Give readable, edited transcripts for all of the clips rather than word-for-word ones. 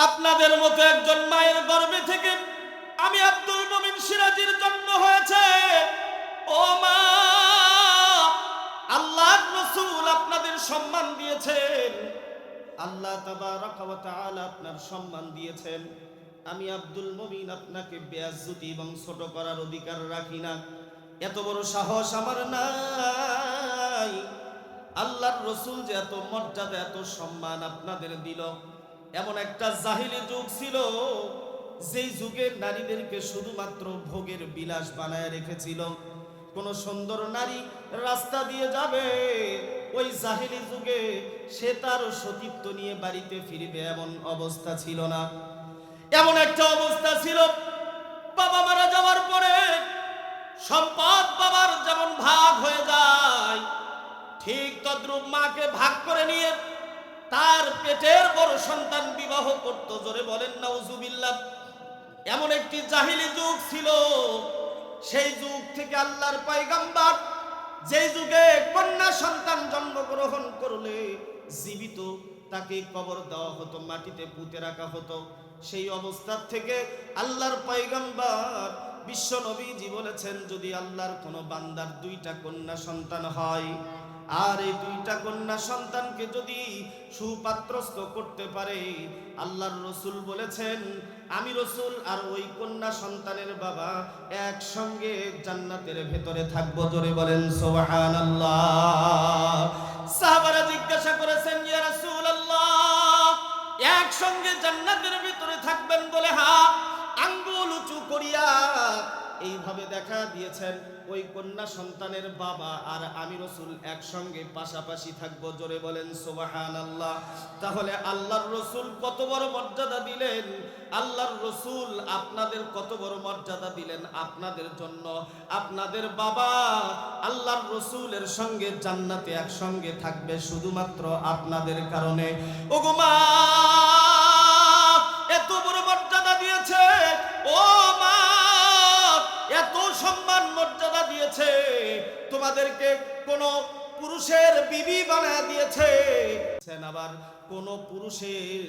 আপনাদের মতো একজন মায়ের গর্ভে থেকে আমি আব্দুল মুমিন সিরাজীর জন্ম হয়েছে। ও মা, আল্লাহর রাসূল আপনাদের সম্মান দিয়েছেন, আল্লাহ তাবারাক ওয়া তাআলা আপনার সম্মান দিয়েছেন। আমি আব্দুল মুমিন আপনাকে বেয়াজ্জতি এবং ছোট করার অধিকার রাখি না, এত বড় সাহস আমার নাই। আল্লাহর রাসূল যে এত মর্যাদা এত সম্মান আপনাদের দিল, এমন একটা জাহিলি যুগ ছিল যেই যুগে নারীদেরকে শুধুমাত্র ভোগের বিলাস বানায় রেখেছিল। কোন সুন্দর নারী রাস্তা দিয়ে যাবে, ওই জাহিলি যুগে সে তার সতীত্ব নিয়ে বাড়িতে ফিরবে এমন অবস্থা ছিল না। এমন একটা অবস্থা ছিল, বাবা মারা যাওয়ার পরে সম্পদ বাবার যেমন ভাগ হয়ে যায়, ঠিক তদ্রূপ মাকে ভাগ করে নিয়ে তার পেটের বড় সন্তান বিবাহ করত। জোরে বলেন নাউজুবিল্লাহ। এমন একটি জাহিলি যুগ ছিল। সেই যুগ থেকে আল্লাহর পয়গম্বর, যেই যুগে কন্যা সন্তান জন্মগ্রহণ করলে জীবিত তাকে কবর দেওয়া হতো, মাটিতে পুঁতে রাখা হতো, সেই অবস্থা থেকে আল্লাহর পয়গম্বর বিশ্ব নবীজি বলেছেন, যদি আল্লাহর কোনো বান্দার দুইটা কন্যা সন্তান হয় আর এই দুইটা কন্যা সন্তানকে যদি সুপাত্রস্থ করতে পারে, আল্লাহর রাসূল বলেছেন আমি রাসূল আর ওই কন্যা সন্তানের বাবা একসঙ্গে জান্নাতের ভেতরে থাকবো। জোরে বলেন সুবহানাল্লাহ। সাহাবারা জিজ্ঞাসা করেছেন, ইয়া রাসূলুল্লাহ, একসঙ্গে জান্নাতের ভিতরে থাকবেন বলে? হ্যাঁ। আঙ্গুল উঁচু করিয়া এইভাবে দেখা দিয়েছেন, ওই কন্যা সন্তানের বাবা আর আমি রাসূল একসঙ্গে পাশাপাশি থাকবো। জোরে বলেন সুবহানাল্লাহ। তাহলে আল্লাহর রাসূল কত বড় মর্যাদা দিলেন, আল্লাহর রাসূল আপনাদের কত বড় মর্যাদা দিলেন আপনাদের জন্য। আপনাদের বাবা আল্লাহর রাসূলের সঙ্গে জান্নাতে একসঙ্গে থাকবে শুধুমাত্র আপনাদের কারণে। ওগো মা, এত বড় মর্যাদা দিয়েছে, ও মা, এত সম্মান মর্যাদা দিয়েছে, তোমাদেরকে কোন পুরুষের বিবি বানায় দিয়েছে, আবার কোন পুরুষের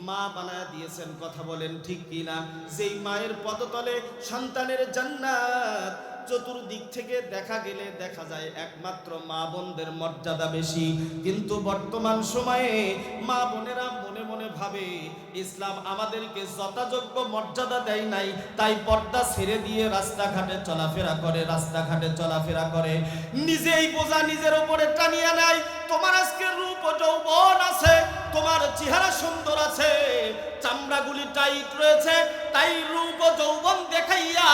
মা বানায় দিয়েছেন। কথা বলেন ঠিক কিনা? যেই মায়ের পদতলে সন্তানের জান্নাত, চতুর্দিক থেকে দেখা গেলে দেখা যায় একমাত্র মা বোনদের মর্যাদা বেশি। কিন্তু বর্তমান সময়ে মা বোনেরা মনে মনে ভাবে ইসলাম আমাদেরকে যথাযোগ্য মর্যাদা দেয় নাই, তাই পর্দা ছেড়ে দিয়ে রাস্তাঘাটে চলাফেরা করে, নিজেই বোঝা নিজের উপরে টানিয়ে নেয়। তোমার আজকে রূপ ও যৌবন আছে, তোমার চেহারা সুন্দর আছে, চামড়াগুলি টাইট রয়েছে, তাই রূপ ও যৌবন দেখাইয়া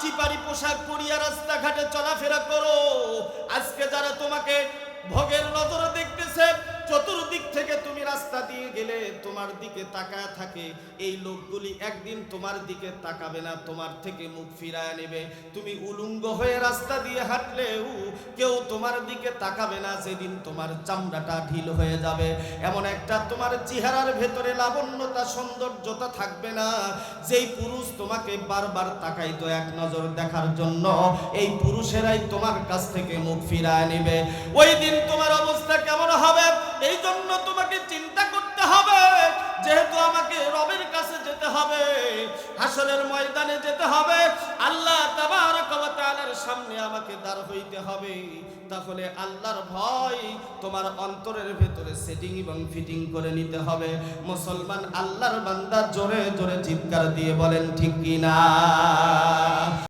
চিপারি পোশাক পরিয়া রাস্তাঘাটে চলাফেরা করো। আজকে যারা তোমাকে ভোগের নজরে দেখতেছে, চতুর্দিক থেকে তুমি রাস্তা দিয়ে গেলে তোমার দিকে তাকায় থাকে, এই লোকগুলি একদিন তোমার দিকে তাকাবে না, তোমার থেকে মুখ ফিরায় নেবে। তুমি উলঙ্গ হয়ে রাস্তা দিয়ে হাঁটলেও কেউ তোমার দিকে তাকাবে না, যেদিন তোমার চামড়াটা ঢিল হয়ে যাবে। এমন একটা তোমার চেহারার ভেতরে লাবণ্যতা সৌন্দর্যতা থাকবে না, যেই পুরুষ তোমাকে বারবার তাকাইতো এক নজর দেখার জন্য, এই পুরুষেরাই তোমার কাছ থেকে মুখ ফিরায় নেবে। ওই দিন তোমার অবস্থা কেমন হবে? এই জন্য তোমাকে চিন্তা করতে হবে, যেহেতু আমাকে রবের কাছে যেতে হবে, হাসরের ময়দানে যেতে হবে, আল্লাহ তাবারক ওয়া তাআলার সামনে আমাকে দাঁড় হইতে হবে। তাহলে আল্লাহর ভয় তোমার অন্তরের ভেতরে সেটিং এবং ফিটিং করে নিতে হবে। মুসলমান আল্লাহর বান্দা জোরে জোরে চিৎকার দিয়ে বলেন ঠিক কিনা?